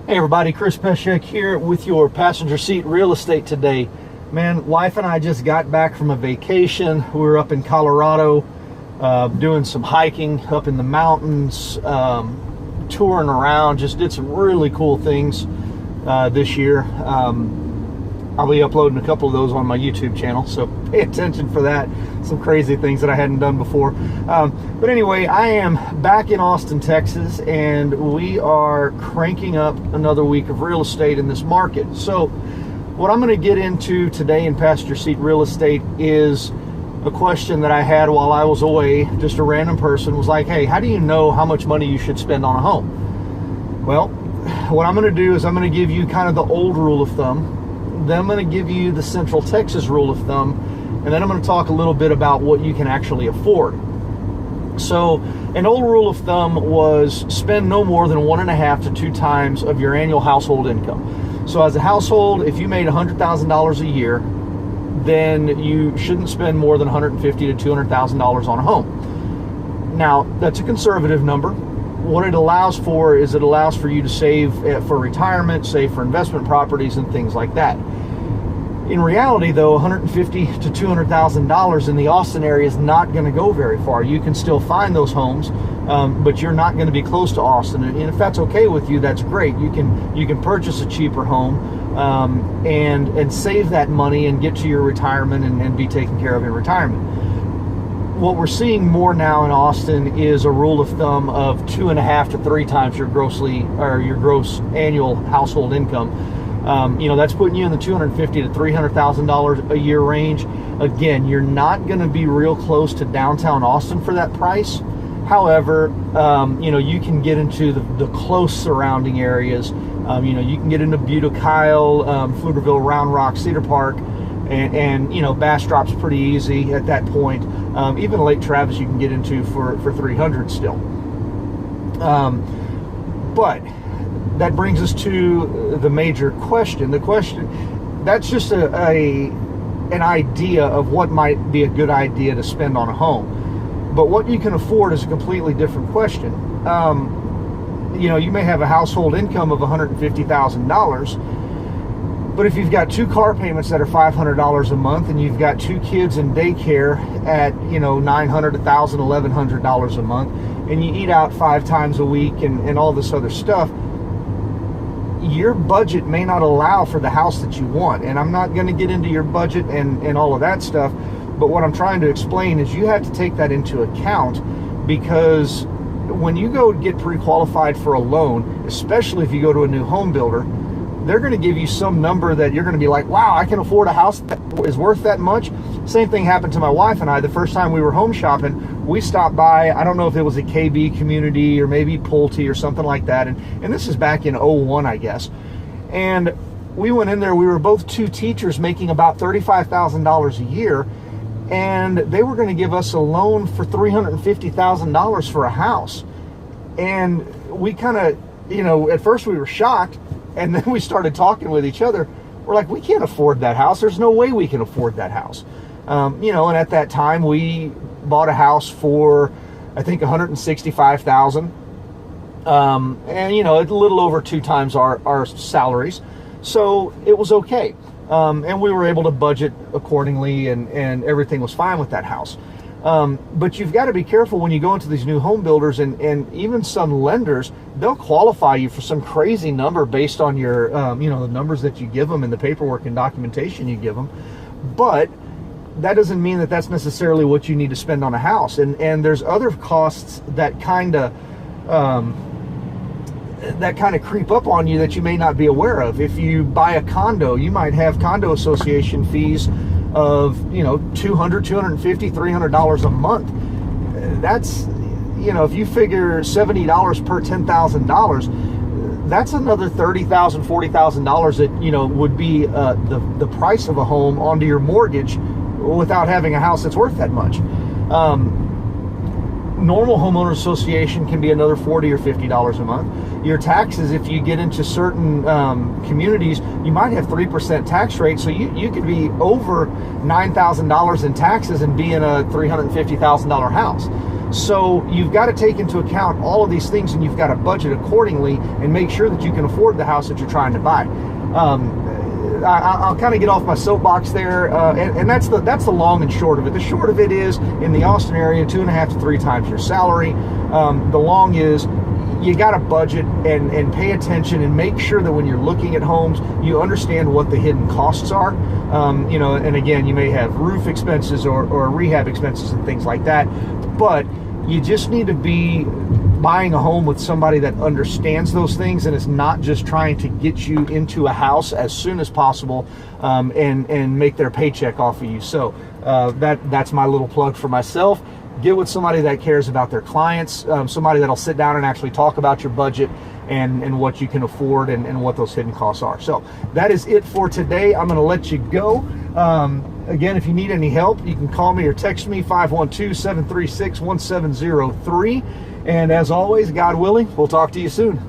Hey everybody, Chris Peshek here with your Passenger Seat Real Estate today. Man, wife and I just got back from a vacation. We were up in Colorado doing some hiking up in the mountains, touring around, just did some really cool things this year. I'll be uploading a couple of those on my YouTube channel, so pay attention for that. Some crazy things that I hadn't done before. But anyway, I am back in Austin, Texas, and we are cranking up another week of real estate in this market. So what I'm going to get into today in Passenger Seat Real Estate is a question that I had while I was away. Just a random person was like, hey, how do you know how much money you should spend on a home? Well, what I'm going to do is I'm going to give you kind of the old rule of thumb. Then I'm going to give you the Central Texas rule of thumb, and then I'm going to talk a little bit about what you can actually afford. So an old rule of thumb was spend no more than 1.5 to 2 times of your annual household income. So as a household, if you made $100,000 a year, then you shouldn't spend more than $150,000 to $200,000 on a home. Now, that's a conservative number. What it allows for is it allows for you to save for retirement, save for investment properties and things like that. In reality, though, $150,000 to $200,000 in the Austin area is not going to go very far. You can still find those homes, but you're not going to be close to Austin. And if that's okay with you, that's great. You can purchase a cheaper home and save that money and get to your retirement and be taken care of in retirement. What we're seeing more now in Austin is a rule of thumb of 2.5 to 3 times your gross annual household income. That's putting you in the $250,000 to $300,000 a year range. Again, you're not going to be real close to downtown Austin for that price. However, you can get into the close surrounding areas. You can get into Buda, Kyle, Pflugerville, Round Rock, Cedar Park. And Bastrop's pretty easy at that point. Even Lake Travis you can get into for 300 still. But that brings us to the major question. The question, that's just an idea of what might be a good idea to spend on a home. But what you can afford is a completely different question. You may have a household income of $150,000. But if you've got 2 car payments that are $500 a month, and you've got 2 kids in daycare at $900, $1,000, $1,100 a month, and you eat out 5 times a week and all this other stuff, your budget may not allow for the house that you want. And I'm not going to get into your budget and all of that stuff, but what I'm trying to explain is you have to take that into account, because when you go get pre-qualified for a loan, especially if you go to a new home builder, they're going to give you some number that you're going to be like, wow, I can afford a house that is worth that much. Same thing happened to my wife and I. The first time we were home shopping, we stopped by, I don't know if it was a KB Community or maybe Pulte or something like that. And this is back in 01, I guess. And we went in there, we were both 2 teachers making about $35,000 a year. And they were going to give us a loan for $350,000 for a house. And we kind of, at first we were shocked. And then we started talking with each other. We're like, we can't afford that house. There's no way we can afford that house. And at that time, we bought a house for, I think, $165,000. And, a little over 2 times our salaries. So it was okay. And we were able to budget accordingly, and everything was fine with that house. But you've got to be careful when you go into these new home builders, and even some lenders, they'll qualify you for some crazy number based on your, the numbers that you give them and the paperwork and documentation you give them. But that doesn't mean that that's necessarily what you need to spend on a house. And there's other costs that kind of creep up on you that you may not be aware of. If you buy a condo, you might have condo association fees of $200, $250, $300 a month. That's, if you figure $70 per $10,000, that's another $30,000, $40,000 that would be the price of a home onto your mortgage without having a house that's worth that much. Normal homeowner association can be another $40 or $50 a month. Your taxes, if you get into certain communities, you might have 3% tax rate, so you could be over $9,000 in taxes and be in a $350,000 house. So you've got to take into account all of these things, and you've got to budget accordingly and make sure that you can afford the house that you're trying to buy. I'll kind of get off my soapbox there, and that's the long and short of it. The short of it is, in the Austin area, 2.5 to 3 times your salary. The long is, you got to budget and pay attention and make sure that when you're looking at homes, you understand what the hidden costs are. You know, and again, you may have roof expenses or rehab expenses and things like that, but you just need to be buying a home with somebody that understands those things and is not just trying to get you into a house as soon as possible, and make their paycheck off of you. So that's my little plug for myself. Get with somebody that cares about their clients, somebody that'll sit down and actually talk about your budget and what you can afford and what those hidden costs are. So that is it for today. I'm going to let you go. Again, if you need any help, you can call me or text me, 512-736-1703. And as always, God willing, we'll talk to you soon.